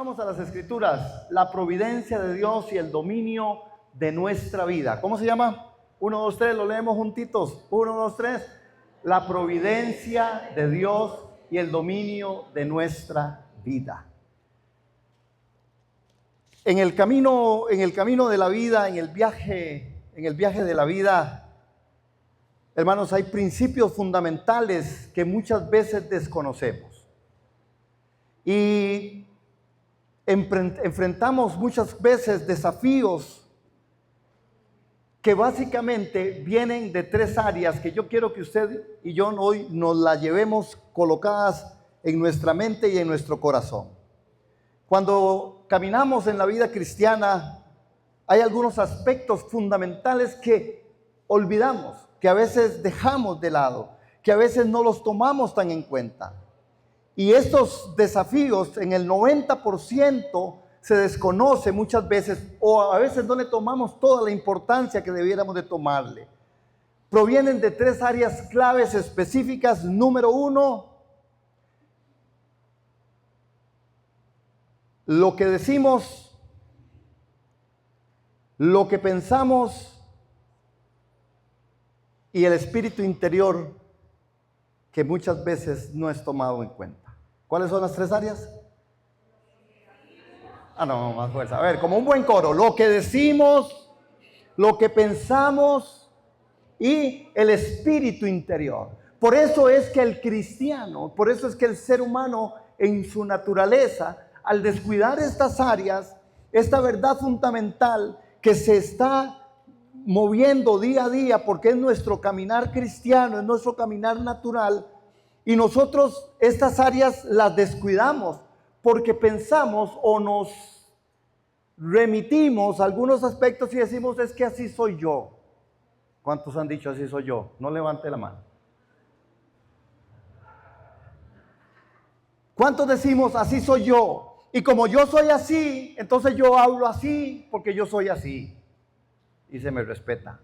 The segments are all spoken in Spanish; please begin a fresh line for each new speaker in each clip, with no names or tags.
Vamos a las Escrituras. La providencia de Dios y el dominio de nuestra vida. ¿Cómo se llama? 1, 2, 3, lo leemos juntitos. 1, 2, 3. La providencia de Dios y el dominio de nuestra vida. En el camino de la vida, en el viaje de la vida, hermanos, hay principios fundamentales que muchas veces desconocemos. Y enfrentamos muchas veces desafíos que básicamente vienen de tres áreas que yo quiero que usted y yo hoy nos las llevemos colocadas en nuestra mente y en nuestro corazón. Cuando caminamos en la vida cristiana, hay algunos aspectos fundamentales que olvidamos, que a veces dejamos de lado, que a veces no los tomamos tan en cuenta. Y estos desafíos en el 90% se desconoce muchas veces, o a veces no le tomamos toda la importancia que debiéramos de tomarle. Provienen de tres áreas claves específicas. Número 1, lo que decimos, lo que pensamos y el espíritu interior, que muchas veces no es tomado en cuenta. ¿Cuáles son las tres áreas? No, más fuerza. A ver, como un buen coro. Lo que decimos, lo que pensamos y el espíritu interior. Por eso es que el cristiano, por eso es que el ser humano en su naturaleza, al descuidar estas áreas, esta verdad fundamental que se está moviendo día a día, porque es nuestro caminar cristiano, es nuestro caminar natural, y nosotros estas áreas las descuidamos porque pensamos o nos remitimos a algunos aspectos y decimos, es que así soy yo. ¿Cuántos han dicho así soy yo? No levante la mano. ¿Cuántos decimos así soy yo? Y como yo soy así, entonces yo hablo así porque yo soy así. Y se me respeta.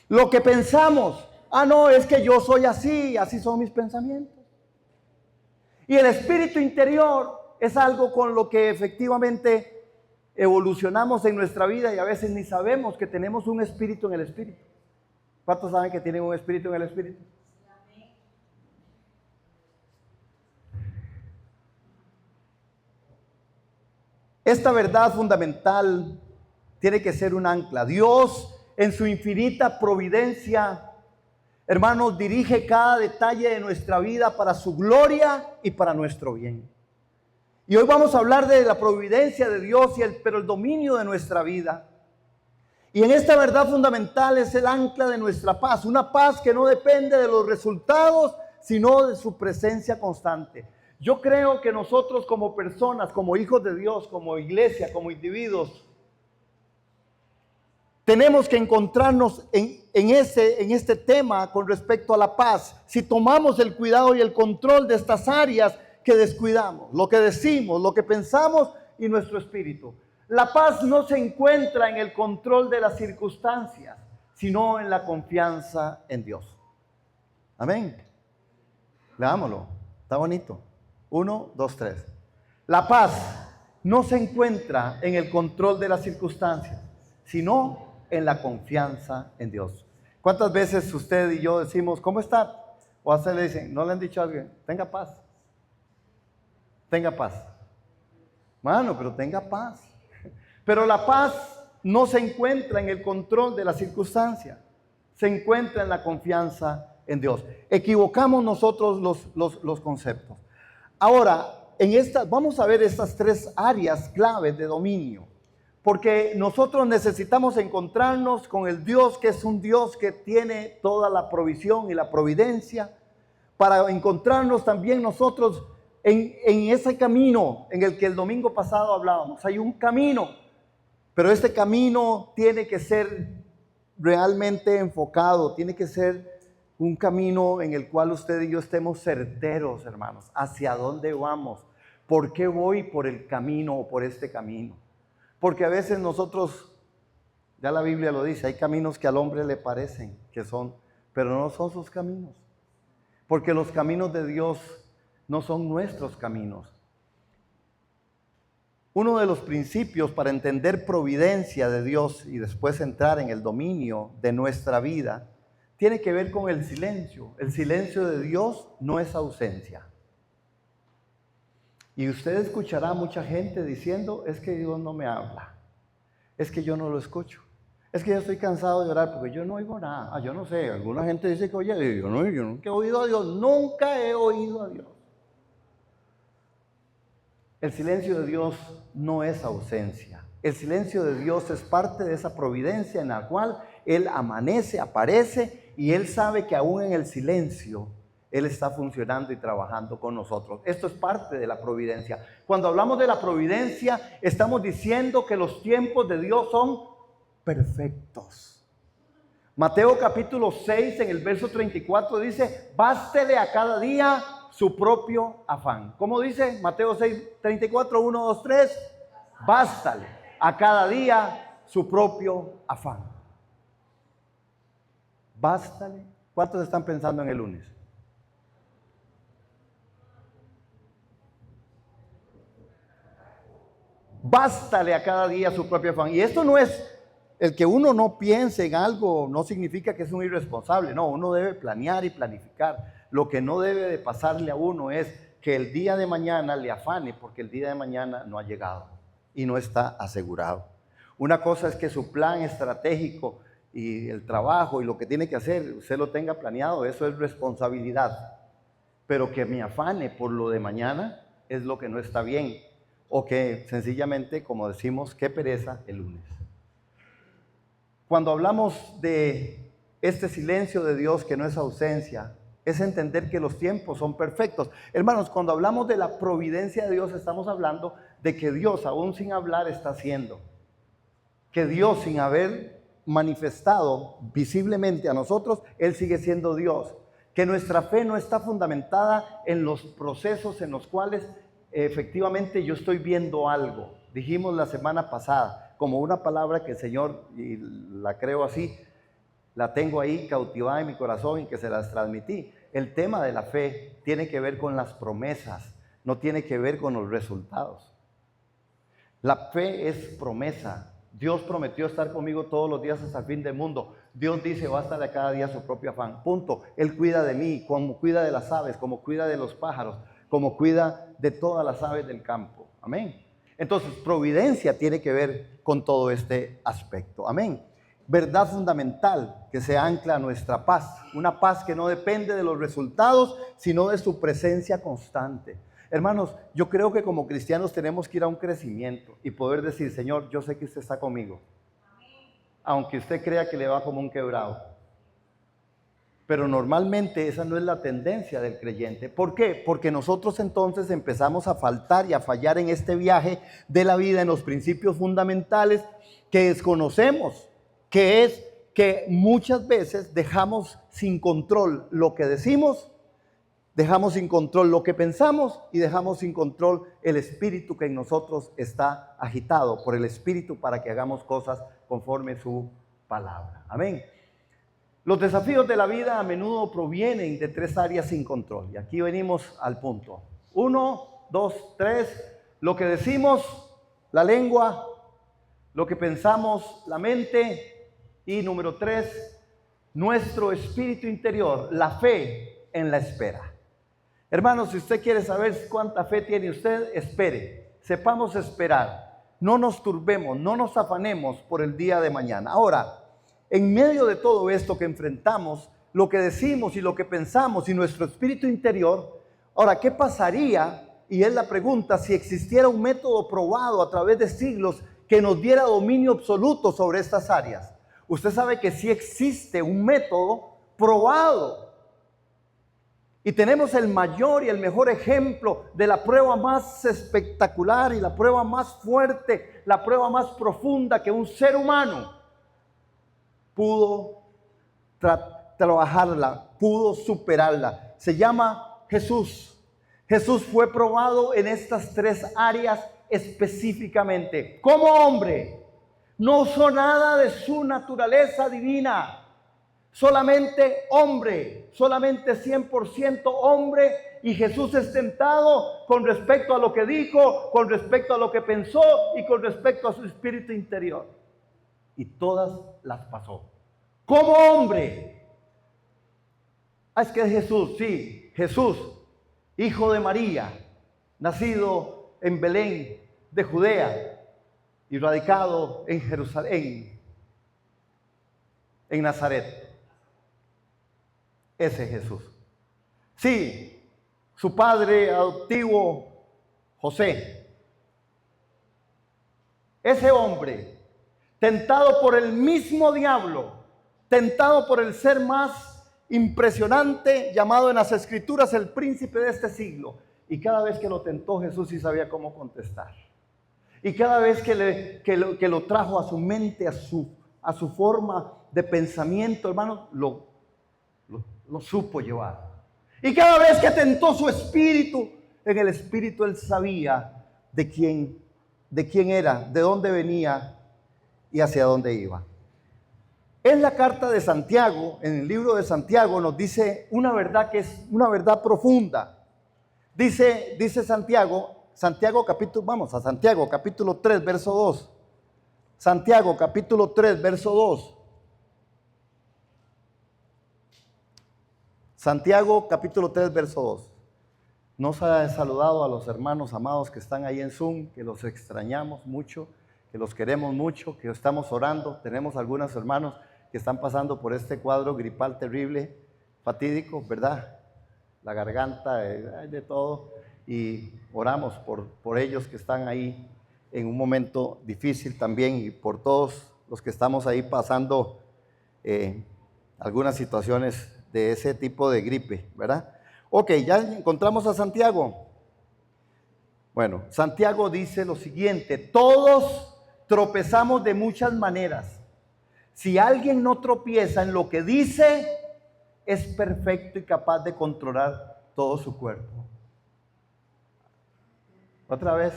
Lo que pensamos, no, es que yo soy así, así son mis pensamientos. Y el espíritu interior es algo con lo que efectivamente evolucionamos en nuestra vida y a veces ni sabemos que tenemos un espíritu en el espíritu. ¿Cuántos saben que tienen un espíritu en el espíritu? Esta verdad fundamental tiene que ser un ancla. Dios, en su infinita providencia, hermanos, dirige cada detalle de nuestra vida para su gloria y para nuestro bien. Y hoy vamos a hablar de la providencia de Dios, pero el dominio de nuestra vida. Y en esta verdad fundamental es el ancla de nuestra paz. Una paz que no depende de los resultados, sino de su presencia constante. Yo creo que nosotros como personas, como hijos de Dios, como iglesia, como individuos, tenemos que encontrarnos en este tema con respecto a la paz. Si tomamos el cuidado y el control de estas áreas que descuidamos, lo que decimos, lo que pensamos y nuestro espíritu. La paz no se encuentra en el control de las circunstancias, sino en la confianza en Dios. Amén. Leámoslo, está bonito. 1, 2, 3. La paz no se encuentra en el control de las circunstancias, sino en la confianza en Dios. ¿Cuántas veces usted y yo decimos, ¿cómo está? O a usted le dicen, ¿no le han dicho a alguien? Tenga paz. Tenga paz. Mano, pero tenga paz. Pero la paz no se encuentra en el control de la circunstancia. Se encuentra en la confianza en Dios. Equivocamos nosotros los conceptos. Ahora, vamos a ver estas tres áreas claves de dominio. Porque nosotros necesitamos encontrarnos con el Dios que es un Dios que tiene toda la provisión y la providencia, para encontrarnos también nosotros en ese camino en el que el domingo pasado hablábamos. Hay un camino, pero este camino tiene que ser realmente enfocado, tiene que ser un camino en el cual usted y yo estemos certeros, hermanos, hacia dónde vamos, por qué voy por el camino o por este camino. Porque a veces nosotros, ya la Biblia lo dice, hay caminos que al hombre le parecen que son, pero no son sus caminos. Porque los caminos de Dios no son nuestros caminos. Uno de los principios para entender providencia de Dios y después entrar en el dominio de nuestra vida tiene que ver con el silencio. El silencio de Dios no es ausencia. Y usted escuchará a mucha gente diciendo, es que Dios no me habla, es que yo no lo escucho, es que yo estoy cansado de orar porque yo no oigo nada. Yo no sé, alguna gente dice que oye, yo nunca he oído a Dios, nunca he oído a Dios. El silencio de Dios no es ausencia. El silencio de Dios es parte de esa providencia en la cual Él amanece, aparece y Él sabe que aún en el silencio Él está funcionando y trabajando con nosotros. Esto es parte de la providencia. Cuando hablamos de la providencia, estamos diciendo que los tiempos de Dios son perfectos. Mateo capítulo 6 en el verso 34 dice, bástele a cada día su propio afán. ¿Cómo dice? Mateo 6, 34, 1, 2, 3. Bástale a cada día su propio afán. Bástale. ¿Cuántos están pensando en el lunes? Bástale a cada día su propio afán. Y esto no es el que uno no piense en algo, no significa que es un irresponsable. No, uno debe planear y planificar. Lo que no debe de pasarle a uno es que el día de mañana le afane, porque el día de mañana no ha llegado y no está asegurado. Una cosa es que su plan estratégico y el trabajo y lo que tiene que hacer, usted lo tenga planeado, eso es responsabilidad. Pero que me afane por lo de mañana es lo que no está bien. O que sencillamente, como decimos, qué pereza el lunes. Cuando hablamos de este silencio de Dios que no es ausencia, es entender que los tiempos son perfectos. Hermanos, cuando hablamos de la providencia de Dios, estamos hablando de que Dios, aún sin hablar, está haciendo. Que Dios, sin haber manifestado visiblemente a nosotros, Él sigue siendo Dios. Que nuestra fe no está fundamentada en los procesos en los cuales efectivamente yo estoy viendo algo. Dijimos la semana pasada, como una palabra que el Señor, y la creo así, la tengo ahí cautivada en mi corazón y que se las transmití. El tema de la fe tiene que ver con las promesas, no tiene que ver con los resultados. La fe es promesa. Dios prometió estar conmigo todos los días hasta el fin del mundo. Dios dice, bástale a cada día su propio afán. Punto. Él cuida de mí, como cuida de las aves, como cuida de los pájaros, como cuida de todas las aves del campo. Amén. Entonces, providencia tiene que ver con todo este aspecto. Amén. Verdad fundamental que se ancla a nuestra paz. Una paz que no depende de los resultados, sino de su presencia constante. Hermanos, yo creo que como cristianos tenemos que ir a un crecimiento y poder decir, Señor, yo sé que usted está conmigo. Aunque usted crea que le va como un quebrado. Pero normalmente esa no es la tendencia del creyente. ¿Por qué? Porque nosotros entonces empezamos a faltar y a fallar en este viaje de la vida, en los principios fundamentales que desconocemos, que es que muchas veces dejamos sin control lo que decimos, dejamos sin control lo que pensamos y dejamos sin control el espíritu que en nosotros está agitado por el espíritu para que hagamos cosas conforme su palabra. Amén. Los desafíos de la vida a menudo provienen de tres áreas sin control. Y aquí venimos al punto. 1, 2, 3. Lo que decimos, la lengua, lo que pensamos, la mente. Y número 3, nuestro espíritu interior, la fe en la espera. Hermanos, si usted quiere saber cuánta fe tiene usted, espere. Sepamos esperar. No nos turbemos, no nos afanemos por el día de mañana. Ahora, en medio de todo esto que enfrentamos, lo que decimos y lo que pensamos y nuestro espíritu interior, ahora, ¿qué pasaría? Y es la pregunta, si existiera un método probado a través de siglos que nos diera dominio absoluto sobre estas áreas. Usted sabe que sí existe un método probado. Y tenemos el mayor y el mejor ejemplo de la prueba más espectacular y la prueba más fuerte, la prueba más profunda que un ser humano pudo trabajarla, pudo superarla. Se llama Jesús. Jesús fue probado en estas tres áreas específicamente. Como hombre, no usó nada de su naturaleza divina. solamente hombre, solamente 100% hombre, y Jesús es tentado con respecto a lo que dijo, con respecto a lo que pensó y con respecto a su espíritu interior. Y todas las pasó. Como hombre. Es que Jesús, sí, Jesús, hijo de María, nacido en Belén de Judea y radicado en Jerusalén, en Nazaret. Ese Jesús. Sí, su padre adoptivo, José. Ese hombre, tentado por el mismo diablo, tentado por el ser más impresionante, llamado en las Escrituras el príncipe de este siglo. Y cada vez que lo tentó, Jesús sí sabía cómo contestar. Y cada vez que lo trajo a su mente, a su forma de pensamiento, hermano, lo supo llevar. Y cada vez que tentó su espíritu, en el espíritu él sabía de quién era, de dónde venía y hacia dónde iba. En la carta de Santiago, en el libro de Santiago, nos dice una verdad que es una verdad profunda. Dice Santiago capítulo 3, verso 2. Santiago capítulo 3, verso 2. Santiago capítulo 3, verso 2. Nos ha saludado a los hermanos amados que están ahí en Zoom, que los extrañamos mucho, que los queremos mucho, que estamos orando. Tenemos algunos hermanos que están pasando por este cuadro gripal terrible, fatídico, ¿verdad? La garganta, de todo. Y oramos por ellos que están ahí en un momento difícil también, y por todos los que estamos ahí pasando algunas situaciones de ese tipo de gripe, ¿verdad? Ok, ya encontramos a Santiago. Bueno, Santiago dice lo siguiente: todos tropezamos de muchas maneras. Si alguien no tropieza en lo que dice, es perfecto y capaz de controlar todo su cuerpo. Otra vez.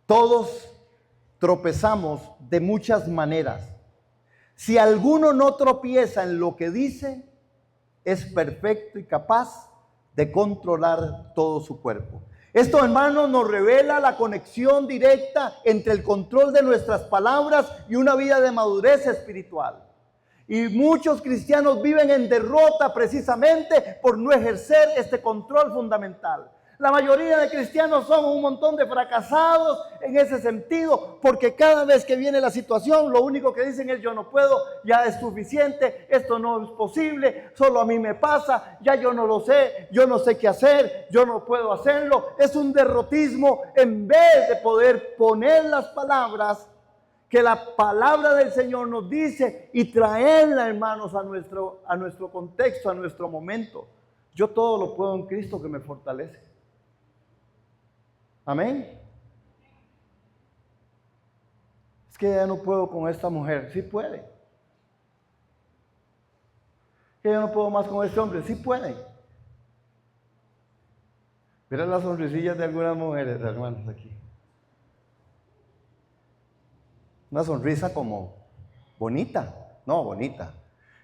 Todos tropezamos de muchas maneras. Si alguno no tropieza en lo que dice, es perfecto y capaz de controlar todo su cuerpo. Esto, hermanos, nos revela la conexión directa entre el control de nuestras palabras y una vida de madurez espiritual. Y muchos cristianos viven en derrota precisamente por no ejercer este control fundamental. La mayoría de cristianos son un montón de fracasados en ese sentido, porque cada vez que viene la situación, lo único que dicen es: yo no puedo, ya es suficiente, esto no es posible, solo a mí me pasa, ya yo no lo sé, yo no sé qué hacer, yo no puedo hacerlo. Es un derrotismo en vez de poder poner las palabras que la palabra del Señor nos dice y traerla, hermanos, a nuestro contexto, a nuestro momento. Yo todo lo puedo en Cristo que me fortalece. Amén. Es que ya no puedo con esta mujer. Sí puede. Que yo no puedo más con este hombre. Sí puede. Mira las sonrisillas de algunas mujeres, hermanos, aquí. Una sonrisa como bonita. No, bonita.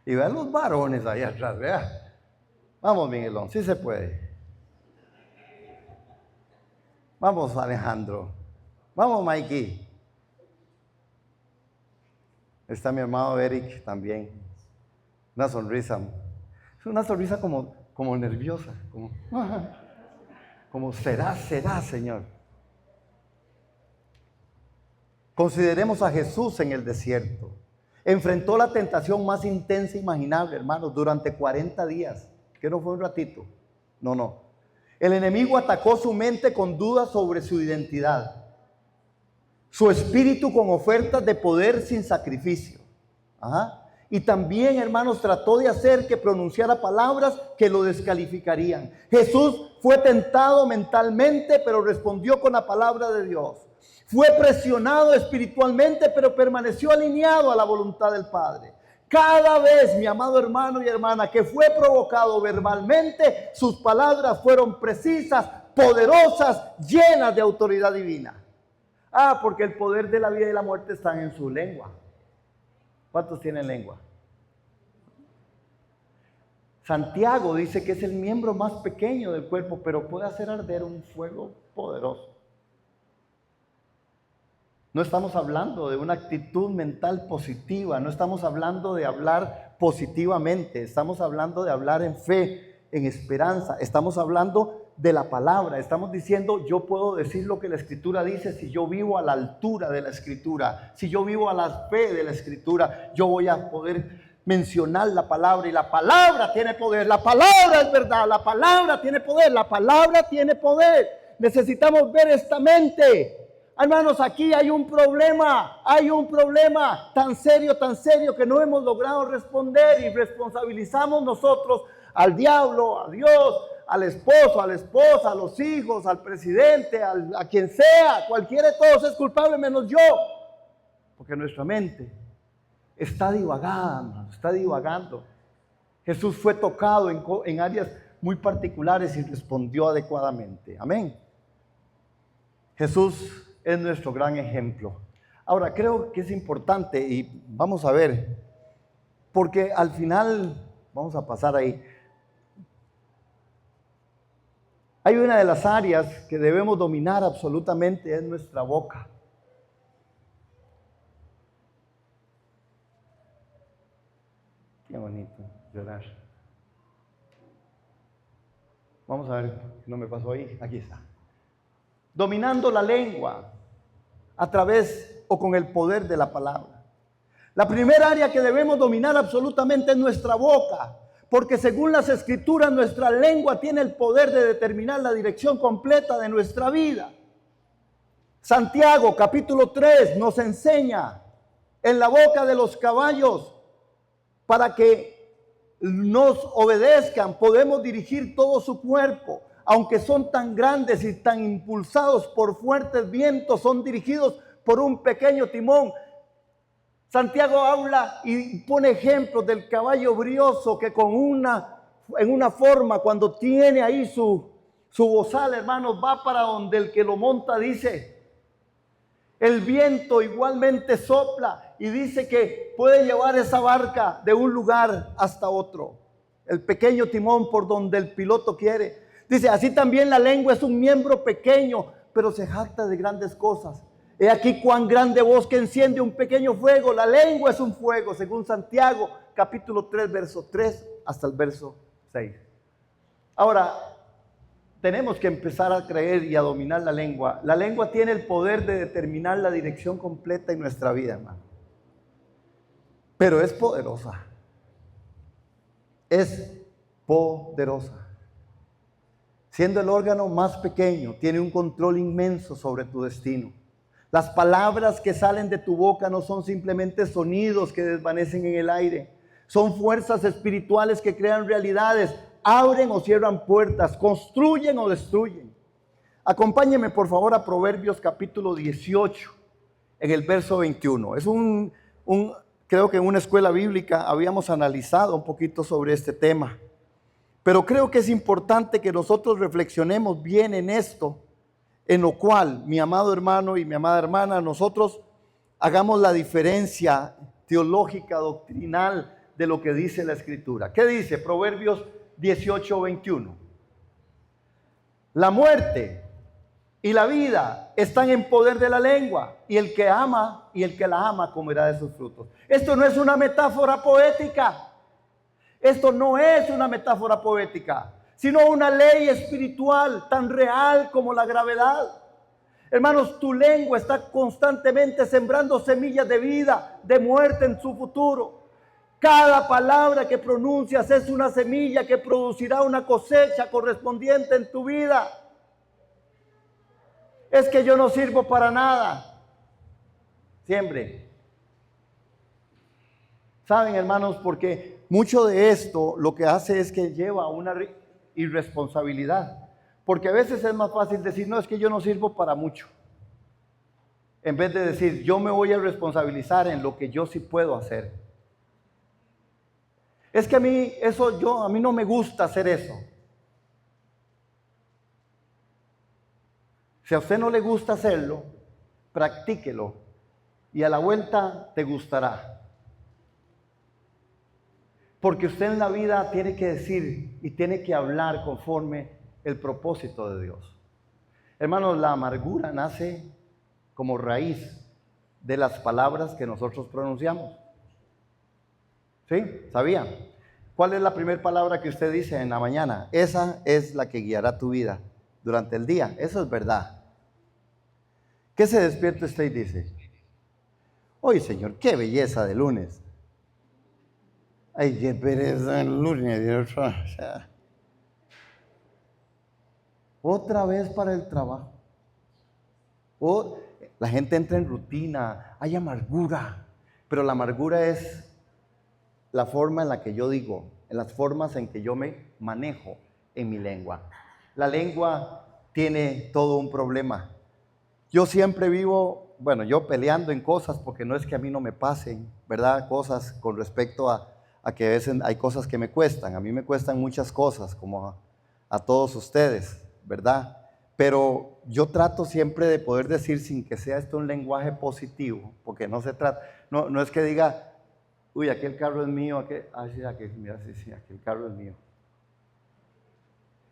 Y vean los varones ahí atrás, vean. Vamos, Miguelón, sí se puede. Vamos, Alejandro. Vamos, Mikey. Está mi amado Eric también. Una sonrisa. Es una sonrisa como nerviosa. Como será, Señor. Consideremos a Jesús en el desierto. Enfrentó la tentación más intensa imaginable, hermanos, durante 40 días. Que no fue un ratito. No. El enemigo atacó su mente con dudas sobre su identidad, su espíritu con ofertas de poder sin sacrificio. Y también, hermanos, trató de hacer que pronunciara palabras que lo descalificarían. Jesús fue tentado mentalmente, pero respondió con la palabra de Dios. Fue presionado espiritualmente, pero permaneció alineado a la voluntad del Padre. Cada vez, mi amado hermano y hermana, que fue provocado verbalmente, sus palabras fueron precisas, poderosas, llenas de autoridad divina. Porque el poder de la vida y la muerte están en su lengua. ¿Cuántos tienen lengua? Santiago dice que es el miembro más pequeño del cuerpo, pero puede hacer arder un fuego poderoso. No estamos hablando de una actitud mental positiva, no estamos hablando de hablar positivamente, estamos hablando de hablar en fe, en esperanza, estamos hablando de la palabra, estamos diciendo yo puedo decir lo que la Escritura dice si yo vivo a la altura de la Escritura, si yo vivo a la fe de la Escritura, yo voy a poder mencionar la palabra y la palabra tiene poder, la palabra es verdad, la palabra tiene poder, la palabra tiene poder. Necesitamos ver esta mente. Hermanos, aquí hay un problema tan serio que no hemos logrado responder y responsabilizamos nosotros al diablo, a Dios, al esposo, a la esposa, a los hijos, al presidente, a quien sea, cualquiera de todos es culpable menos yo, porque nuestra mente está divagada, hermanos, está divagando. Jesús fue tocado en áreas muy particulares y respondió adecuadamente. Amén. Jesús es nuestro gran ejemplo. Ahora, creo que es importante y vamos a ver, porque al final, vamos a pasar ahí. Hay una de las áreas que debemos dominar absolutamente, es nuestra boca. Qué bonito llorar. Vamos a ver, no me pasó ahí, aquí está. Dominando la lengua a través o con el poder de la palabra. La primera área que debemos dominar absolutamente es nuestra boca, porque según las Escrituras nuestra lengua tiene el poder de determinar la dirección completa de nuestra vida. Santiago capítulo 3 nos enseña: en la boca de los caballos, para que nos obedezcan, podemos dirigir todo su cuerpo. Aunque son tan grandes y tan impulsados por fuertes vientos, son dirigidos por un pequeño timón. Santiago habla y pone ejemplos del caballo brioso que en una forma, cuando tiene ahí su bozal, hermanos, va para donde el que lo monta dice. El viento igualmente sopla y dice que puede llevar esa barca de un lugar hasta otro. El pequeño timón por donde el piloto quiere. Dice, así también la lengua es un miembro pequeño, pero se jacta de grandes cosas. He aquí cuán grande bosque enciende un pequeño fuego. La lengua es un fuego, según Santiago, capítulo 3, verso 3 hasta el verso 6. Ahora, tenemos que empezar a creer y a dominar la lengua. La lengua tiene el poder de determinar la dirección completa en nuestra vida, hermano. Pero es poderosa. Es poderosa. Siendo el órgano más pequeño, tiene un control inmenso sobre tu destino. Las palabras que salen de tu boca no son simplemente sonidos que desvanecen en el aire. Son fuerzas espirituales que crean realidades, abren o cierran puertas, construyen o destruyen. Acompáñenme por favor a Proverbios capítulo 18, en el verso 21. Es creo que en una escuela bíblica habíamos analizado un poquito sobre este tema. Pero creo que es importante que nosotros reflexionemos bien en esto, en lo cual, mi amado hermano y mi amada hermana, nosotros hagamos la diferencia teológica, doctrinal de lo que dice la Escritura. ¿Qué dice Proverbios 18, 21? La muerte y la vida están en poder de la lengua, y el que ama y el que la ama comerá de sus frutos. Esto no es una metáfora poética. Esto no es una metáfora poética, sino una ley espiritual tan real como la gravedad. Hermanos, tu lengua está constantemente sembrando semillas de vida, de muerte en su futuro. Cada palabra que pronuncias es una semilla que producirá una cosecha correspondiente en tu vida. Es que yo no sirvo para nada. Siempre. Saben, hermanos, porque mucho de esto lo que hace es que lleva a una irresponsabilidad. Porque a veces es más fácil decir, no, es que yo no sirvo para mucho. En vez de decir, yo me voy a responsabilizar en lo que yo sí puedo hacer. Es que a mí no me gusta hacer eso. Si a usted no le gusta hacerlo, practíquelo y a la vuelta te gustará. Porque usted en la vida tiene que decir y tiene que hablar conforme el propósito de Dios. Hermanos, la amargura nace como raíz de las palabras que nosotros pronunciamos. ¿Sí? ¿Sabían? ¿Cuál es la primera palabra que usted dice en la mañana? Esa es la que guiará tu vida durante el día. Eso es verdad. ¿Qué se despierta usted y dice? Oye, Señor, qué belleza de lunes. Ay, qué pereza el lunes, Dios. O sea, otra vez para el trabajo. O la gente entra en rutina, hay amargura. Pero la amargura es la forma en la que yo digo, en las formas en que yo me manejo en mi lengua. La lengua tiene todo un problema. Yo siempre vivo, yo peleando en cosas, porque no es que a mí no me pasen, ¿verdad? Cosas con respecto a que a veces hay cosas que me cuestan. A mí me cuestan muchas cosas, como a todos ustedes, ¿verdad? Pero yo trato siempre de poder decir, sin que sea esto un lenguaje positivo, porque no se trata, no es que diga, uy, aquel carro es mío, mira, sí, aquel carro es mío.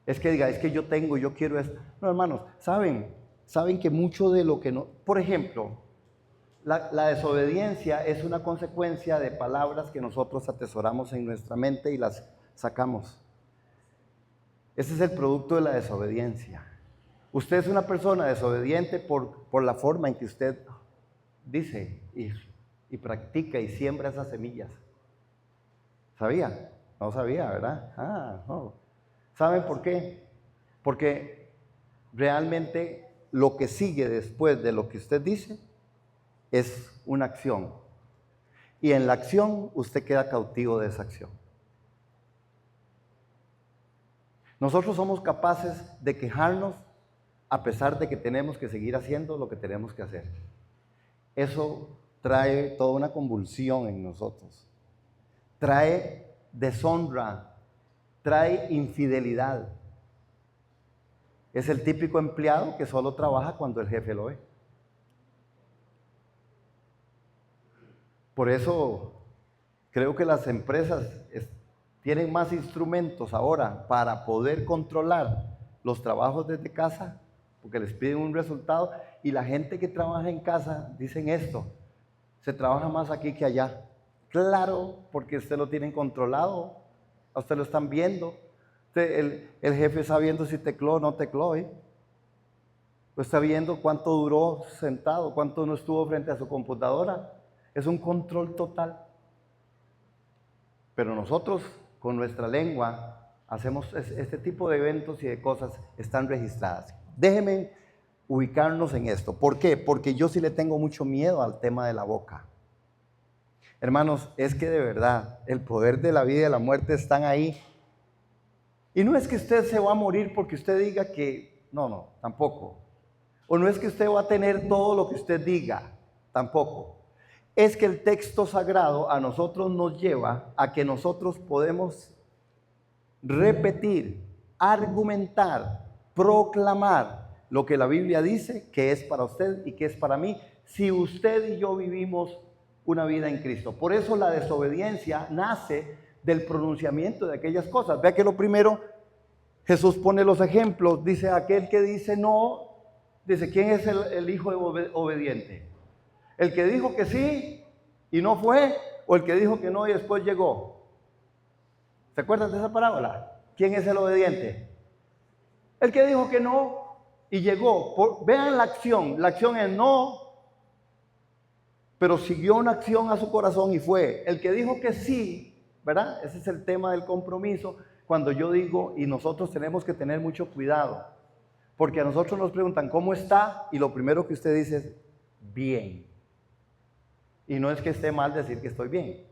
Es que diga, es que yo quiero esto. No, hermanos, saben que mucho de lo que no... Por ejemplo, la desobediencia es una consecuencia de palabras que nosotros atesoramos en nuestra mente y las sacamos. Ese es el producto de la desobediencia. Usted es una persona desobediente por la forma en que usted dice y practica y siembra esas semillas. ¿Sabía? No sabía, ¿verdad? No. ¿Saben por qué? Porque realmente lo que sigue después de lo que usted dice es una acción. Y en la acción usted queda cautivo de esa acción. Nosotros somos capaces de quejarnos a pesar de que tenemos que seguir haciendo lo que tenemos que hacer. Eso trae toda una convulsión en nosotros. Trae deshonra, trae infidelidad. Es el típico empleado que solo trabaja cuando el jefe lo ve. Por eso creo que las empresas tienen más instrumentos ahora para poder controlar los trabajos desde casa, porque les piden un resultado, y la gente que trabaja en casa dicen esto: se trabaja más aquí que allá. Claro, porque usted lo tienen controlado, a usted lo están viendo. El jefe está viendo si tecló o no tecló, está viendo cuánto duró sentado, cuánto no estuvo frente a su computadora. Es un control total. Pero nosotros, con nuestra lengua, hacemos este tipo de eventos y de cosas están registradas. Déjenme ubicarnos en esto. ¿Por qué? Porque yo sí le tengo mucho miedo al tema de la boca. Hermanos, es que de verdad el poder de la vida y de la muerte están ahí. Y no es que usted se va a morir porque usted diga que... No, tampoco. O no es que usted va a tener todo lo que usted diga, tampoco. Es que el texto sagrado a nosotros nos lleva a que nosotros podemos repetir, argumentar, proclamar lo que la Biblia dice que es para usted y que es para mí, si usted y yo vivimos una vida en Cristo. Por eso la desobediencia nace del pronunciamiento de aquellas cosas. Vea que lo primero, Jesús pone los ejemplos, dice aquel que dice no, dice, ¿quién es el hijo obediente? ¿El que dijo que sí y no fue, o el que dijo que no y después llegó? ¿Se acuerdan de esa parábola? ¿Quién es el obediente? El que dijo que no y llegó. Vean la acción es no, pero siguió una acción a su corazón y fue. El que dijo que sí, ¿verdad? Ese es el tema del compromiso. Cuando yo digo, y nosotros tenemos que tener mucho cuidado, porque a nosotros nos preguntan, ¿cómo está? Y lo primero que usted dice es, bien. Y no es que esté mal decir que estoy bien,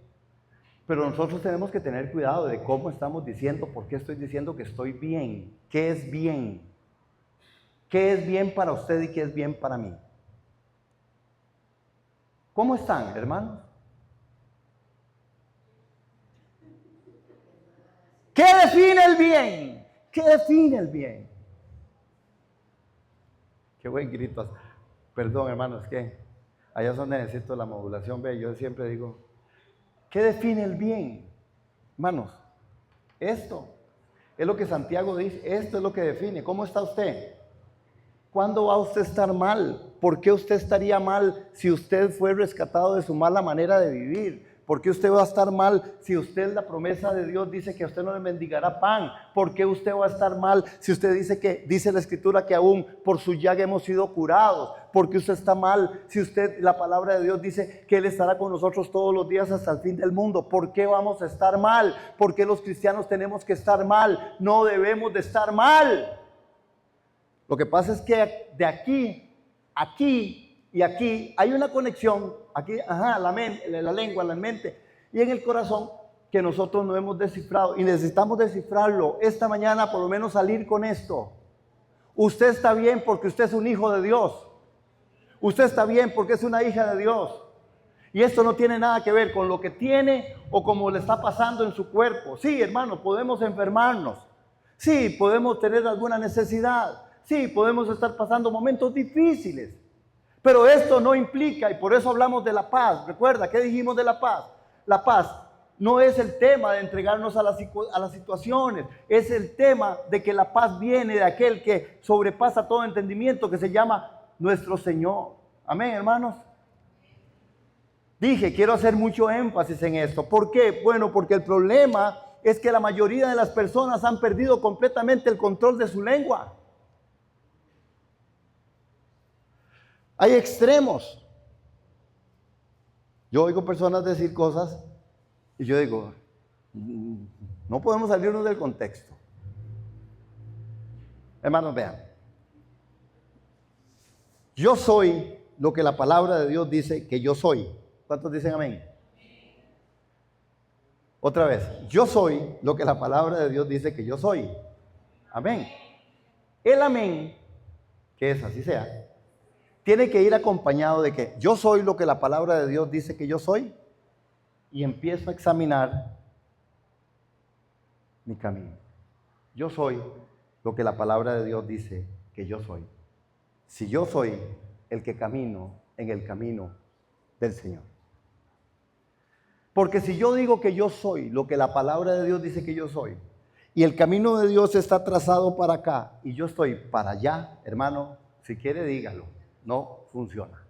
pero nosotros tenemos que tener cuidado de cómo estamos diciendo, por qué estoy diciendo que estoy bien, qué es bien, qué es bien para usted y qué es bien para mí. ¿Cómo están, hermanos? ¿Qué define el bien? ¿Qué define el bien? Qué buen grito. Perdón, hermanos, que allá es donde necesito la modulación. Ve, yo siempre digo, ¿qué define el bien? Hermanos, esto es lo que Santiago dice, esto es lo que define. ¿Cómo está usted? ¿Cuándo va usted a estar mal? ¿Por qué usted estaría mal si usted fue rescatado de su mala manera de vivir? ¿Por qué usted va a estar mal si usted, la promesa de Dios dice que a usted no le mendigará pan? ¿Por qué usted va a estar mal si usted dice la Escritura que aún por su llaga hemos sido curados? ¿Por qué usted está mal si la palabra de Dios dice que Él estará con nosotros todos los días hasta el fin del mundo? ¿Por qué vamos a estar mal? ¿Por qué los cristianos tenemos que estar mal? No debemos de estar mal. Lo que pasa es que de aquí y aquí hay una conexión, aquí, la lengua, la mente y en el corazón que nosotros no hemos descifrado y necesitamos descifrarlo. Esta mañana por lo menos salir con esto. Usted está bien porque usted es un hijo de Dios. Usted está bien porque es una hija de Dios. Y esto no tiene nada que ver con lo que tiene o como le está pasando en su cuerpo. Sí, hermano, podemos enfermarnos. Sí, podemos tener alguna necesidad. Sí, podemos estar pasando momentos difíciles. Pero esto no implica, y por eso hablamos de la paz. Recuerda, ¿qué dijimos de la paz? La paz no es el tema de entregarnos a las situaciones. Es el tema de que la paz viene de aquel que sobrepasa todo entendimiento, que se llama nuestro Señor. Amén, hermanos. Dije, quiero hacer mucho énfasis en esto. ¿Por qué? Bueno, porque el problema es que la mayoría de las personas han perdido completamente el control de su lengua. Hay extremos. Yo oigo personas decir cosas y yo digo, no podemos salirnos del contexto. Hermanos, vean. Yo soy lo que la palabra de Dios dice que yo soy. ¿Cuántos dicen amén? Otra vez, yo soy lo que la palabra de Dios dice que yo soy. Amén. El amén, que es así sea, tiene que ir acompañado de que yo soy lo que la palabra de Dios dice que yo soy y empiezo a examinar mi camino. Yo soy lo que la palabra de Dios dice que yo soy. Si yo soy el que camino en el camino del Señor. Porque si yo digo que yo soy lo que la palabra de Dios dice que yo soy y el camino de Dios está trazado para acá y yo estoy para allá, hermano, si quiere dígalo. No funciona.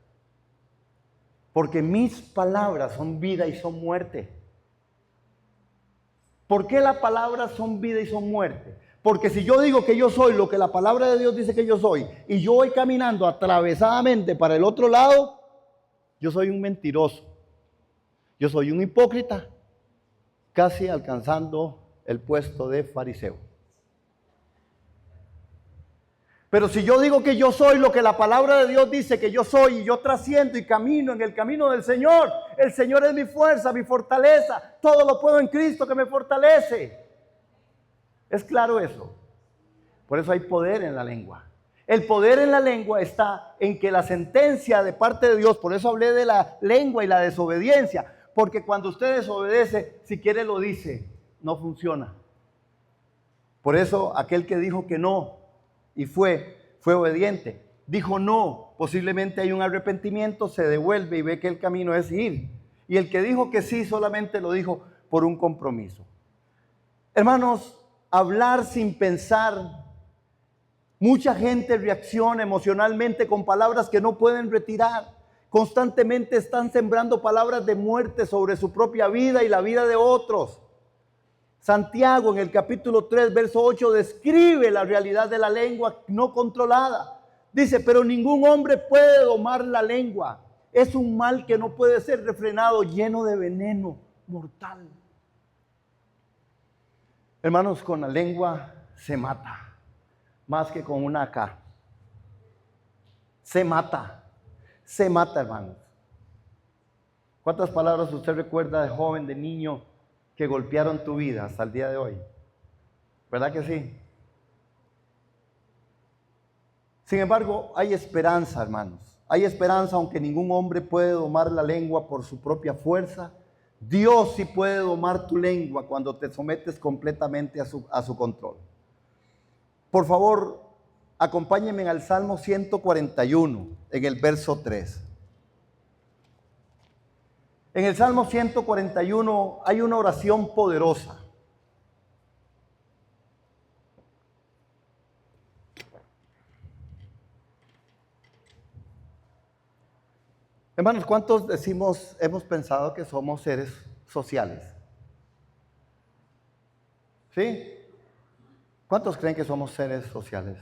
Porque mis palabras son vida y son muerte. ¿Por qué las palabras son vida y son muerte? Porque si yo digo que yo soy lo que la palabra de Dios dice que yo soy y yo voy caminando atravesadamente para el otro lado, yo soy un mentiroso. Yo soy un hipócrita, casi alcanzando el puesto de fariseo. Pero si yo digo que yo soy lo que la palabra de Dios dice que yo soy y yo trasciendo y camino en el camino del Señor, el Señor es mi fuerza, mi fortaleza, todo lo puedo en Cristo que me fortalece. ¿Es claro eso? Por eso hay poder en la lengua. El poder en la lengua está en que la sentencia de parte de Dios, por eso hablé de la lengua y la desobediencia, porque cuando usted desobedece, si quiere lo dice, no funciona. Por eso aquel que dijo que no, y fue obediente. Dijo no, posiblemente hay un arrepentimiento, se devuelve y ve que el camino es ir. Y el que dijo que sí solamente lo dijo por un compromiso. Hermanos, hablar sin pensar. Mucha gente reacciona emocionalmente con palabras que no pueden retirar. Constantemente están sembrando palabras de muerte sobre su propia vida y la vida de otros. Santiago en el capítulo 3, verso 8, describe la realidad de la lengua no controlada. Dice, pero ningún hombre puede domar la lengua. Es un mal que no puede ser refrenado, lleno de veneno mortal. Hermanos, con la lengua se mata, más que con una AK. Se mata, hermanos. ¿Cuántas palabras usted recuerda de joven, de niño, que golpearon tu vida hasta el día de hoy? ¿Verdad que sí? Sin embargo, hay esperanza, hermanos. Hay esperanza, aunque ningún hombre puede domar la lengua por su propia fuerza. Dios sí puede domar tu lengua cuando te sometes completamente a su control. Por favor, acompáñenme al Salmo 141, en el verso 3. En el Salmo 141 hay una oración poderosa. Hermanos, ¿cuántos hemos pensado que somos seres sociales? ¿Sí? ¿Cuántos creen que somos seres sociales?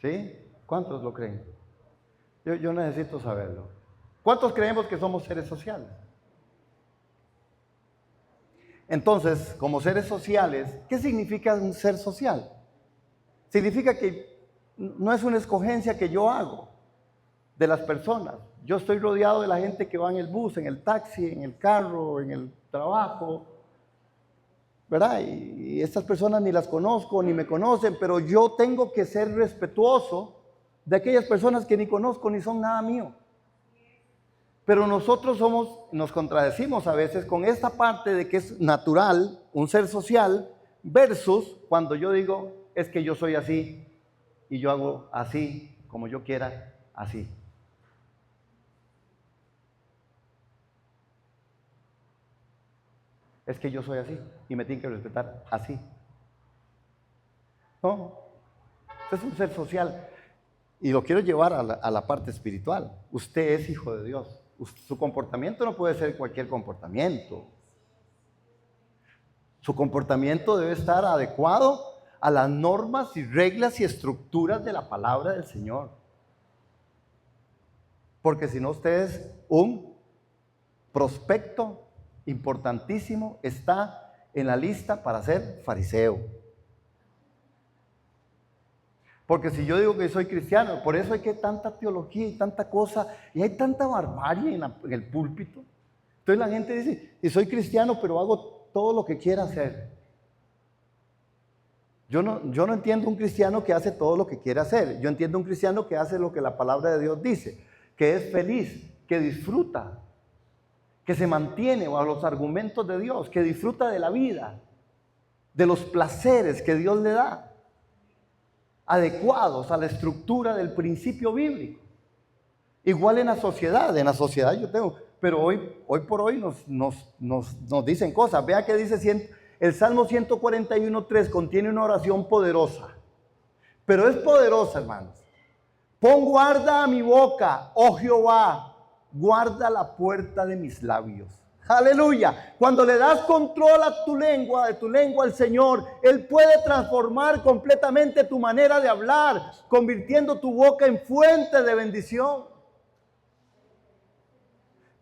¿Sí? ¿Cuántos lo creen? Yo necesito saberlo. ¿Cuántos creemos que somos seres sociales? Entonces, como seres sociales, ¿qué significa un ser social? Significa que no es una escogencia que yo hago de las personas. Yo estoy rodeado de la gente que va en el bus, en el taxi, en el carro, en el trabajo, ¿verdad? Y estas personas ni las conozco, ni me conocen, pero yo tengo que ser respetuoso de aquellas personas que ni conozco ni son nada mío. Pero nosotros nos contradecimos a veces con esta parte de que es natural, un ser social, versus cuando yo digo, es que yo soy así y yo hago así, como yo quiera, así. Es que yo soy así y me tienen que respetar así. No, usted es un ser social y lo quiero llevar a la parte espiritual. Usted es hijo de Dios. Su comportamiento no puede ser cualquier comportamiento. Su comportamiento debe estar adecuado a las normas y reglas y estructuras de la palabra del Señor. Porque si no, usted es un prospecto importantísimo, está en la lista para ser fariseo. Porque si yo digo que soy cristiano, por eso hay que tanta teología y tanta cosa, y hay tanta barbarie en el púlpito. Entonces la gente dice, y soy cristiano, pero hago todo lo que quiera hacer. Yo no entiendo un cristiano que hace todo lo que quiere hacer. Yo entiendo un cristiano que hace lo que la palabra de Dios dice, que es feliz, que disfruta, que se mantiene bajo los argumentos de Dios, que disfruta de la vida, de los placeres que Dios le da, adecuados a la estructura del principio bíblico. Igual en la sociedad yo tengo, pero hoy por hoy nos dicen cosas. Vea que dice el Salmo 141:3 contiene una oración poderosa, pero es poderosa, hermanos. Pon guarda a mi boca, oh Jehová, guarda la puerta de mis labios. Aleluya. Cuando le das control a de tu lengua al Señor, Él puede transformar completamente tu manera de hablar, convirtiendo tu boca en fuente de bendición.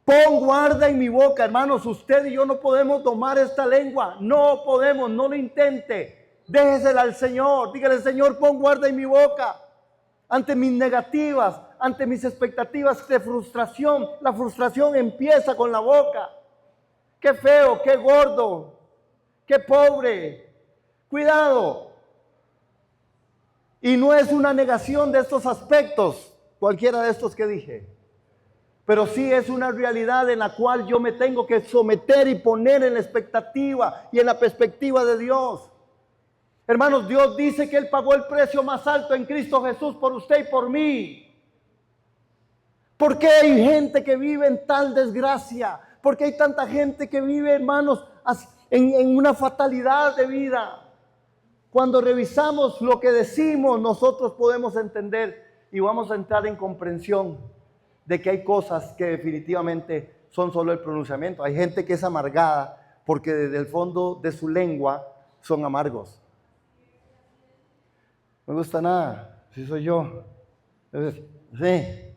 Pon guarda en mi boca, hermanos. Usted y yo no podemos domar esta lengua. No podemos, no lo intente. Déjesela al Señor. Dígale, Señor, pon guarda en mi boca. Ante mis negativas, ante mis expectativas de frustración. La frustración empieza con la boca. Qué feo, qué gordo, qué pobre. Cuidado. Y no es una negación de estos aspectos, cualquiera de estos que dije. Pero sí es una realidad en la cual yo me tengo que someter y poner en la expectativa y en la perspectiva de Dios. Hermanos, Dios dice que Él pagó el precio más alto en Cristo Jesús por usted y por mí. ¿Por qué hay gente que vive en tal desgracia? ¿Por qué hay tanta gente que vive, hermanos, en una fatalidad de vida? Cuando revisamos lo que decimos, nosotros podemos entender y vamos a entrar en comprensión de que hay cosas que definitivamente son solo el pronunciamiento. Hay gente que es amargada porque desde el fondo de su lengua son amargos. No me gusta nada, si soy yo. Sí,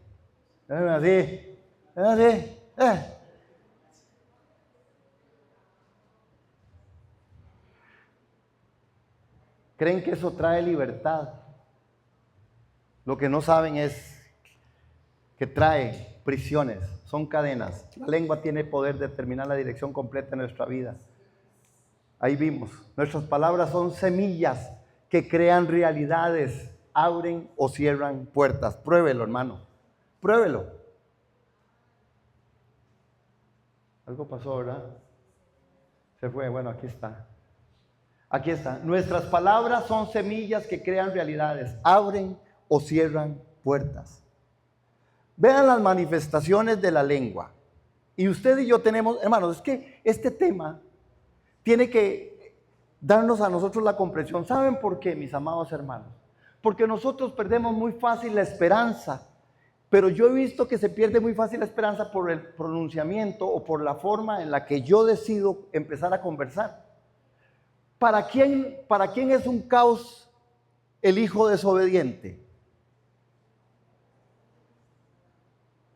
así. Creen que eso trae libertad. Lo que no saben es que trae prisiones, son cadenas. La lengua tiene poder de determinar la dirección completa de nuestra vida. Ahí vimos, nuestras palabras son semillas que crean realidades, abren o cierran puertas. Pruébelo, hermano, pruébelo. Algo pasó, ¿verdad? Se fue, bueno, aquí está. Aquí está. Nuestras palabras son semillas que crean realidades, abren o cierran puertas. Vean las manifestaciones de la lengua Y usted y yo tenemos, hermanos, es que este tema tiene que darnos a nosotros la comprensión. ¿Saben por qué, mis amados hermanos? Porque nosotros perdemos muy fácil la esperanza. Pero yo he visto que se pierde muy fácil la esperanza por el pronunciamiento o por la forma en la que yo decido empezar a conversar. ¿Para quién es un caos el hijo desobediente?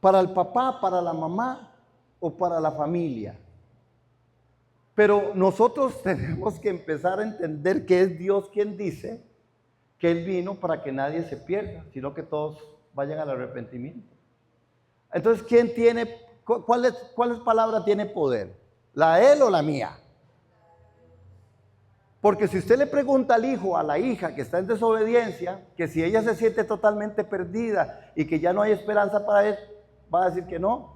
¿Para el papá, para la mamá o para la familia? Pero nosotros tenemos que empezar a entender que es Dios quien dice que Él vino para que nadie se pierda, sino que todos vayan al arrepentimiento. Entonces, ¿cuál palabra tiene poder? ¿La de Él o la mía? Porque si usted le pregunta al hijo, a la hija que está en desobediencia, que si ella se siente totalmente perdida y que ya no hay esperanza para él, va a decir que no.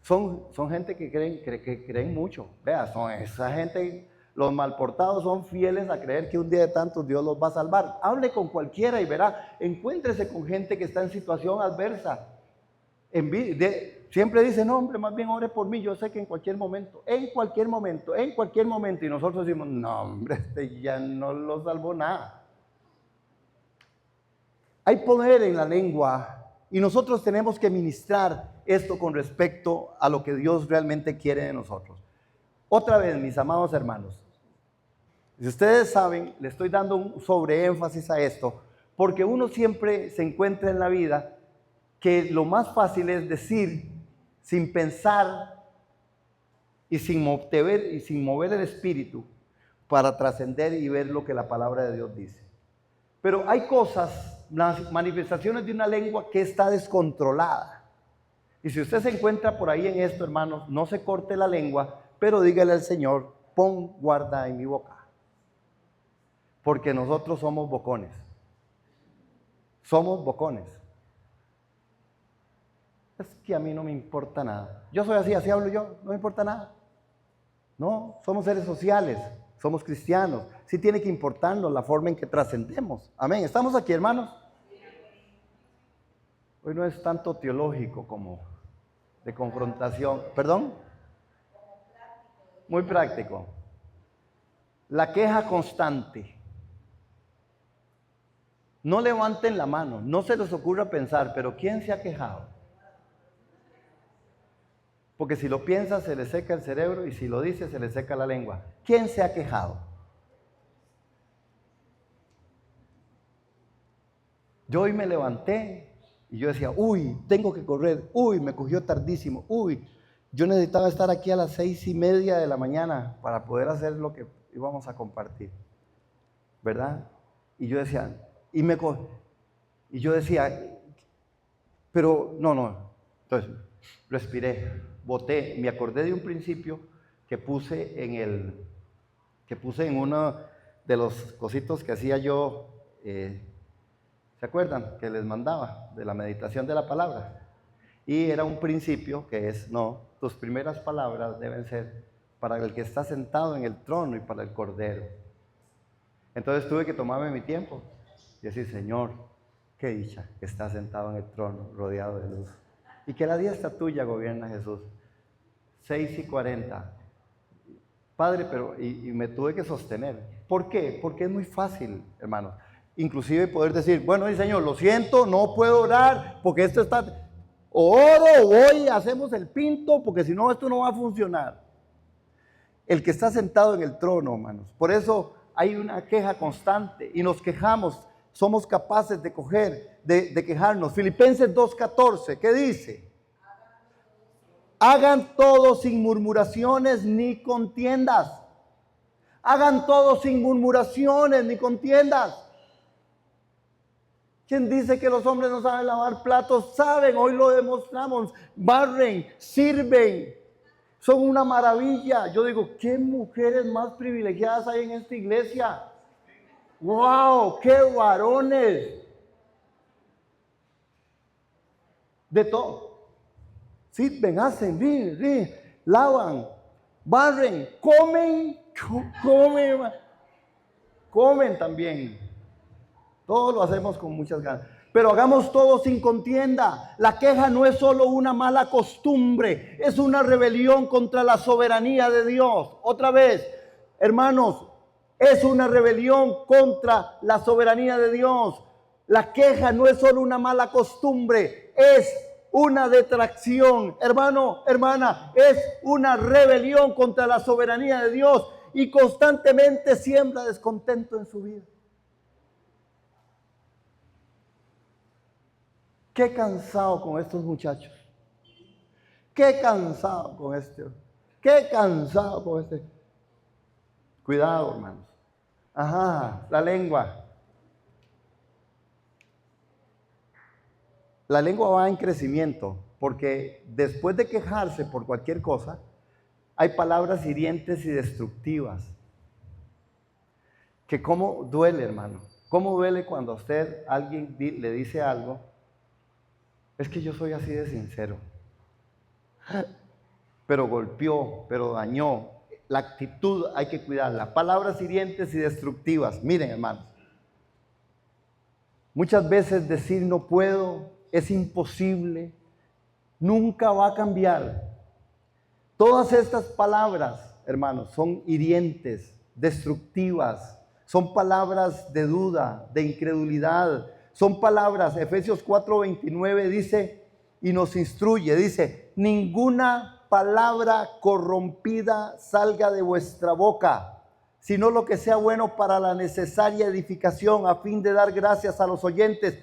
Son gente que creen mucho. Vea, son esa gente, los malportados son fieles a creer que un día de tantos Dios los va a salvar. Hable con cualquiera y verá, encuéntrese con gente que está en situación adversa. Siempre dice, no hombre, más bien ore por mí, yo sé que en cualquier momento, y nosotros decimos, no hombre, este ya no lo salvó nada. Hay poder en la lengua y nosotros tenemos que ministrar esto con respecto a lo que Dios realmente quiere de nosotros. Otra vez, mis amados hermanos, si ustedes saben, le estoy dando un sobreénfasis a esto, porque uno siempre se encuentra en la vida que lo más fácil es decir sin pensar y sin mover el espíritu para trascender y ver lo que la palabra de Dios dice. Pero hay cosas, las manifestaciones de una lengua que está descontrolada. Y si usted se encuentra por ahí en esto, hermanos, no se corte la lengua, pero dígale al Señor, pon guarda en mi boca. Porque nosotros somos bocones. Somos bocones. Es que a mí no me importa nada. Yo soy así hablo yo, no me importa nada. No, somos seres sociales, somos cristianos. Sí tiene que importarnos la forma en que trascendemos. Amén. ¿Estamos aquí, hermanos? Hoy no es tanto teológico como de confrontación. ¿Perdón? Muy práctico. La queja constante. No levanten la mano, no se les ocurra pensar, pero ¿quién se ha quejado? Porque si lo piensa se le seca el cerebro y si lo dice se le seca la lengua. ¿Quién se ha quejado? Yo hoy me levanté y yo decía, uy, tengo que correr, uy, me cogió tardísimo, uy, yo necesitaba estar aquí a las 6:30 de la mañana para poder hacer lo que íbamos a compartir, ¿verdad? Y yo decía, y yo decía, pero no, entonces respiré, boté, me acordé de un principio que puse en uno de los cositos que hacía yo, ¿se acuerdan? Que les mandaba de la meditación de la palabra. Y era un principio que es, no, tus primeras palabras deben ser para el que está sentado en el trono y para el Cordero. Entonces tuve que tomarme mi tiempo y decir, Señor, qué dicha que está sentado en el trono rodeado de luz. Y que la diestra tuya gobierna Jesús. 6:40. Padre, y me tuve que sostener. ¿Por qué? Porque es muy fácil, hermanos. Inclusive poder decir, bueno, Señor, lo siento, no puedo orar porque esto está... Oro, voy, hacemos el pinto porque si no esto no va a funcionar. El que está sentado en el trono, hermanos. Por eso hay una queja constante y nos quejamos. Somos capaces de quejarnos. Filipenses 2:14, ¿qué dice? Hagan todo sin murmuraciones ni contiendas. Hagan todo sin murmuraciones ni contiendas. ¿Quién dice que los hombres no saben lavar platos? Saben, hoy lo demostramos. Barren, sirven. Son una maravilla. Yo digo, ¿qué mujeres más privilegiadas hay en esta iglesia? ¡Wow! ¡Qué varones! De todo. Sirven, hacen, lavan, barren, comen también. Todo lo hacemos con muchas ganas. pero hagamos todo sin contienda. La queja no es solo una mala costumbre, es una rebelión contra la soberanía de Dios. Otra vez, hermanos, es una rebelión contra la soberanía de Dios. La queja no es solo una mala costumbre, es una detracción, hermano, hermana, es una rebelión contra la soberanía de Dios y constantemente siembra descontento en su vida. Qué cansado con estos muchachos. Qué cansado con este. Qué cansado con este. Cuidado, hermanos. Ajá, la lengua. La lengua va en crecimiento, porque después de quejarse por cualquier cosa, hay palabras hirientes y destructivas. Que cómo duele, hermano. Cómo duele cuando a usted alguien le dice algo. Es que yo soy así de sincero. Pero golpeó, pero dañó. La actitud hay que cuidarla. Palabras hirientes y destructivas. Miren, hermanos. Muchas veces decir no puedo, es imposible, nunca va a cambiar. Todas estas palabras, hermanos, son hirientes, destructivas. Son palabras de duda, de incredulidad. Son palabras, Efesios 4:29 dice y nos instruye, dice, ninguna palabra corrompida salga de vuestra boca, sino lo que sea bueno para la necesaria edificación a fin de dar gracias a los oyentes.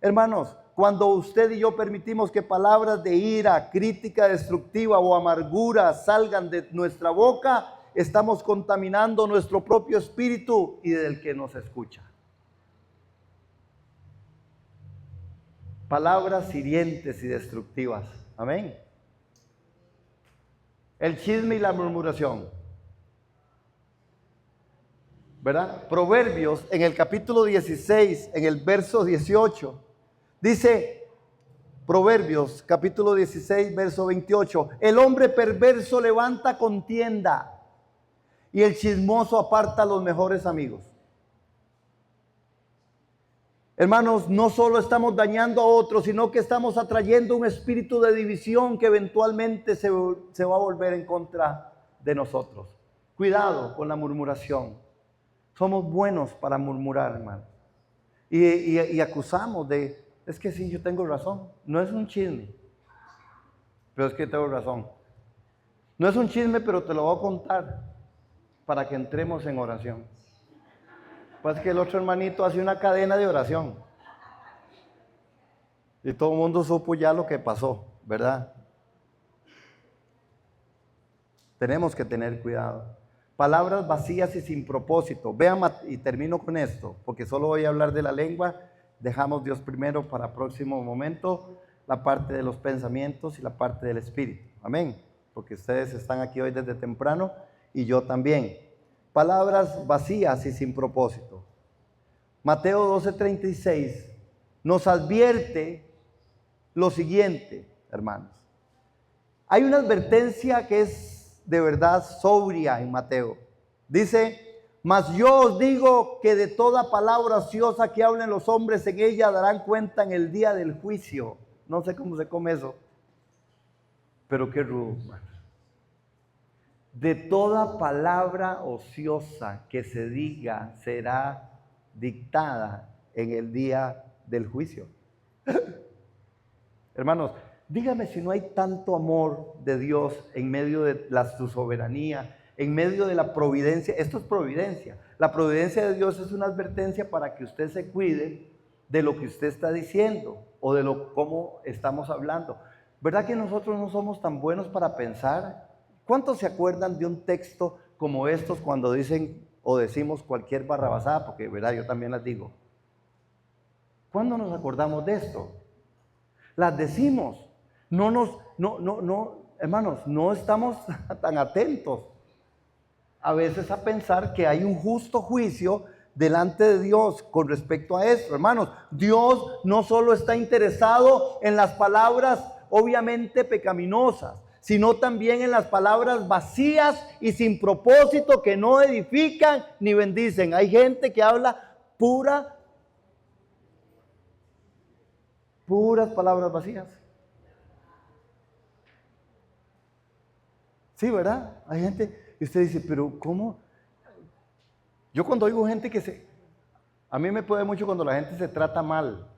Hermanos, cuando usted y yo permitimos que palabras de ira, crítica destructiva o amargura salgan de nuestra boca, estamos contaminando nuestro propio espíritu y del que nos escucha. Palabras hirientes y destructivas. Amén. El chisme y la murmuración. ¿Verdad? Proverbios en el capítulo 16, en el verso 18, dice, Proverbios capítulo 16, verso 28, el hombre perverso levanta contienda y el chismoso aparta a los mejores amigos. Hermanos, no solo estamos dañando a otros, sino que estamos atrayendo un espíritu de división que eventualmente se va a volver en contra de nosotros. Cuidado con la murmuración. Somos buenos para murmurar, hermano. Y acusamos de, es que sí, yo tengo razón. No es un chisme, pero es que tengo razón. No es un chisme, pero te lo voy a contar para que entremos en oración. Pues que el otro hermanito hace una cadena de oración. Y todo el mundo supo ya lo que pasó, ¿verdad? Tenemos que tener cuidado. Palabras vacías y sin propósito. Vean, y termino con esto, porque solo voy a hablar de la lengua. Dejamos Dios primero para próximo momento, la parte de los pensamientos y la parte del espíritu. Amén. Porque ustedes están aquí hoy desde temprano y yo también. Palabras vacías y sin propósito. Mateo 12:36 nos advierte lo siguiente, hermanos. Hay una advertencia que es de verdad sobria en Mateo. Dice, mas yo os digo que de toda palabra ociosa que hablen los hombres en ella darán cuenta en el día del juicio. No sé cómo se come eso, pero qué rudo, hermano. De toda palabra ociosa que se diga será dictada en el día del juicio. Hermanos, dígame si no hay tanto amor de Dios en medio de su soberanía, en medio de la providencia. Esto es providencia. La providencia de Dios es una advertencia para que usted se cuide de lo que usted está diciendo o de cómo estamos hablando. ¿Verdad que nosotros no somos tan buenos para pensar? ¿Cuántos se acuerdan de un texto como estos cuando dicen o decimos cualquier barrabasada? Porque, ¿verdad? Yo también las digo. ¿Cuándo nos acordamos de esto? Las decimos. Hermanos, no estamos tan atentos a veces a pensar que hay un justo juicio delante de Dios con respecto a esto. Hermanos, Dios no solo está interesado en las palabras obviamente pecaminosas, sino también en las palabras vacías y sin propósito que no edifican ni bendicen. Hay gente que habla pura Puras palabras vacías. Sí, ¿verdad? Hay gente, y usted dice, pero ¿cómo? Yo cuando oigo gente a mí me puede mucho cuando la gente se trata mal.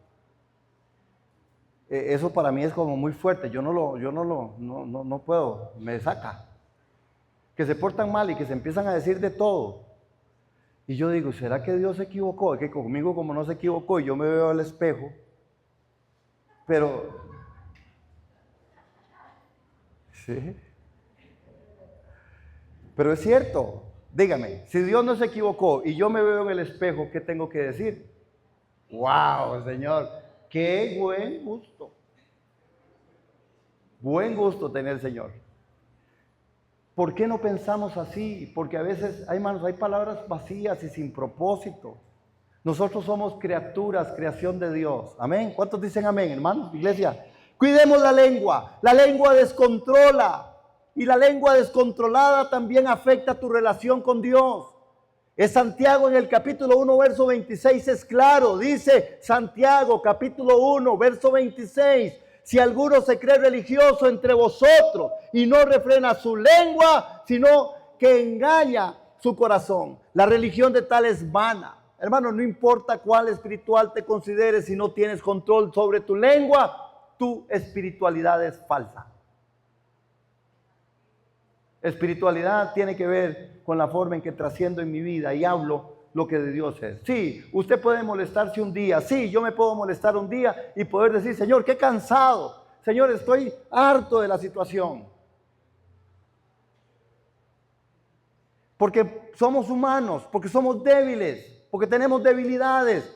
Eso para mí es como muy fuerte, yo no puedo, me saca. Que se portan mal y que se empiezan a decir de todo. Y yo digo, ¿será que Dios se equivocó? Es que conmigo como no se equivocó y yo me veo al espejo, pero, sí, pero es cierto, dígame, si Dios no se equivocó y yo me veo en el espejo, ¿qué tengo que decir? ¡Wow, Señor! ¡Qué buen gusto! Buen gusto tener, Señor. ¿Por qué no pensamos así? Porque a veces, hermanos, hay palabras vacías y sin propósito. Nosotros somos criaturas, creación de Dios. Amén. ¿Cuántos dicen amén, hermanos? Iglesia, cuidemos la lengua. La lengua descontrola. Y la lengua descontrolada también afecta tu relación con Dios. Es Santiago en el capítulo 1, verso 26, es claro. Dice Santiago, capítulo 1, verso 26. Si alguno se cree religioso entre vosotros y no refrena su lengua, sino que engaña su corazón. La religión de tal es vana. Hermano, no importa cuál espiritual te consideres, si no tienes control sobre tu lengua, tu espiritualidad es falsa. Espiritualidad tiene que ver con la forma en que trasciendo en mi vida y hablo lo que de Dios es. Sí, usted puede molestarse un día. Sí, yo me puedo molestar un día y poder decir, Señor, qué cansado. Señor, estoy harto de la situación. Porque somos humanos, porque somos débiles, porque tenemos debilidades,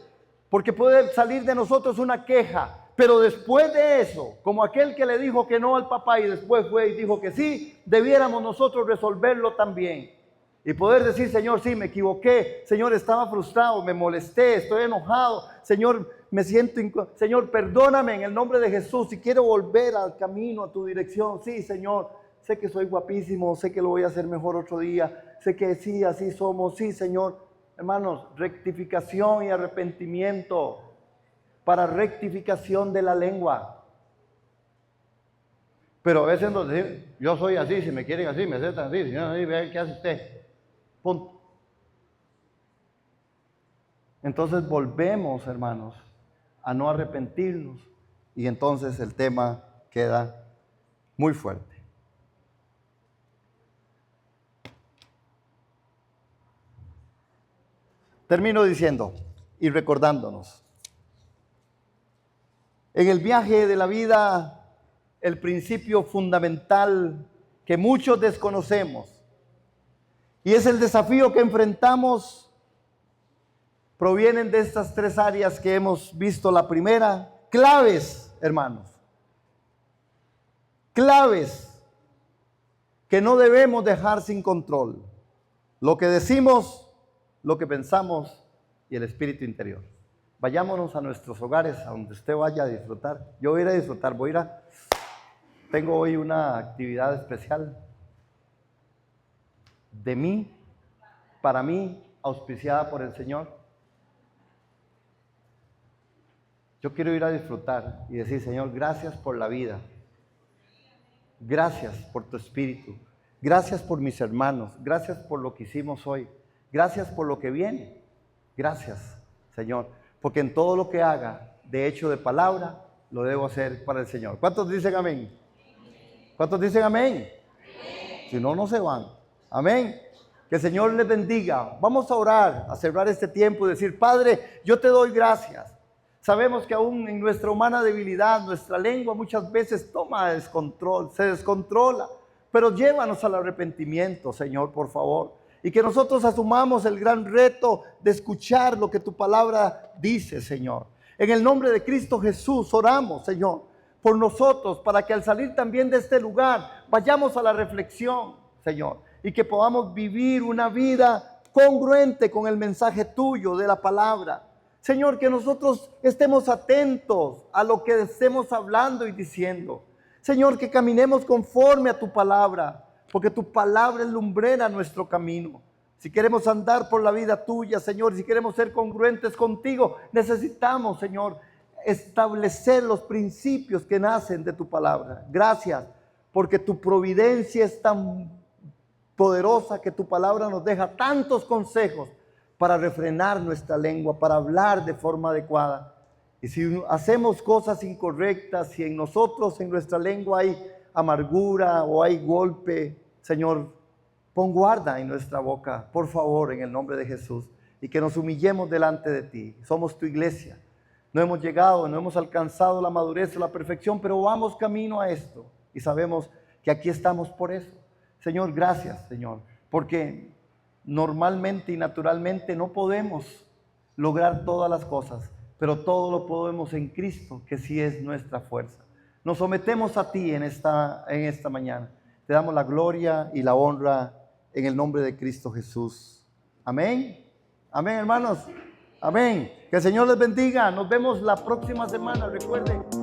porque puede salir de nosotros una queja. Pero después de eso, como aquel que le dijo que no al papá y después fue y dijo que sí, debiéramos nosotros resolverlo también. Y poder decir, Señor, sí, me equivoqué. Señor, estaba frustrado, me molesté, estoy enojado. Señor, me siento, Señor, perdóname en el nombre de Jesús. Si quiero volver al camino, a tu dirección. Sí, Señor, sé que soy guapísimo, sé que lo voy a hacer mejor otro día. Sé que sí, así somos. Sí, Señor. Hermanos, rectificación y arrepentimiento para rectificación de la lengua. Pero a veces nos decimos, yo soy así, si me quieren así, me aceptan así, si no, así, vean qué hace usted. Punto. Entonces volvemos, hermanos, a no arrepentirnos y entonces el tema queda muy fuerte. Termino diciendo y recordándonos. En el viaje de la vida, el principio fundamental que muchos desconocemos y es el desafío que enfrentamos, provienen de estas tres áreas que hemos visto. La primera, claves, hermanos, claves que no debemos dejar sin control: lo que decimos, lo que pensamos y el espíritu interior. Vayámonos a nuestros hogares, a donde usted vaya a disfrutar. Yo voy a ir a disfrutar, tengo hoy una actividad especial de mí, para mí, auspiciada por el Señor. Yo quiero ir a disfrutar y decir, Señor, gracias por la vida. Gracias por tu espíritu. Gracias por mis hermanos. Gracias por lo que hicimos hoy. Gracias por lo que viene. Gracias, Señor. Porque en todo lo que haga, de hecho, de palabra, lo debo hacer para el Señor. ¿Cuántos dicen amén? ¿Cuántos dicen amén? Si no, no se van. Amén. Que el Señor les bendiga. Vamos a orar, a cerrar este tiempo y decir, Padre, yo te doy gracias. Sabemos que aún en nuestra humana debilidad, nuestra lengua muchas veces toma descontrol, se descontrola. Pero llévanos al arrepentimiento, Señor, por favor. Y que nosotros asumamos el gran reto de escuchar lo que tu palabra dice, Señor. En el nombre de Cristo Jesús oramos, Señor, por nosotros, para que al salir también de este lugar, vayamos a la reflexión, Señor, y que podamos vivir una vida congruente con el mensaje tuyo de la palabra. Señor, que nosotros estemos atentos a lo que estemos hablando y diciendo. Señor, que caminemos conforme a tu palabra, porque tu palabra es lumbrera a nuestro camino. Si queremos andar por la vida tuya, Señor, si queremos ser congruentes contigo, necesitamos, Señor, establecer los principios que nacen de tu palabra. Gracias, porque tu providencia es tan poderosa que tu palabra nos deja tantos consejos para refrenar nuestra lengua, para hablar de forma adecuada. Y si hacemos cosas incorrectas, si en nosotros, en nuestra lengua hay amargura o hay golpe, Señor, pon guarda en nuestra boca, por favor, en el nombre de Jesús, y que nos humillemos delante de ti. Somos tu iglesia. No hemos llegado, no hemos alcanzado la madurez o la perfección, pero vamos camino a esto y sabemos que aquí estamos por eso. Señor, gracias, Señor, porque normalmente y naturalmente no podemos lograr todas las cosas, pero todo lo podemos en Cristo, que sí es nuestra fuerza. Nos sometemos a ti en esta mañana. Te damos la gloria y la honra en el nombre de Cristo Jesús. Amén. Amén, hermanos. Amén. Que el Señor les bendiga. Nos vemos la próxima semana. Recuerden.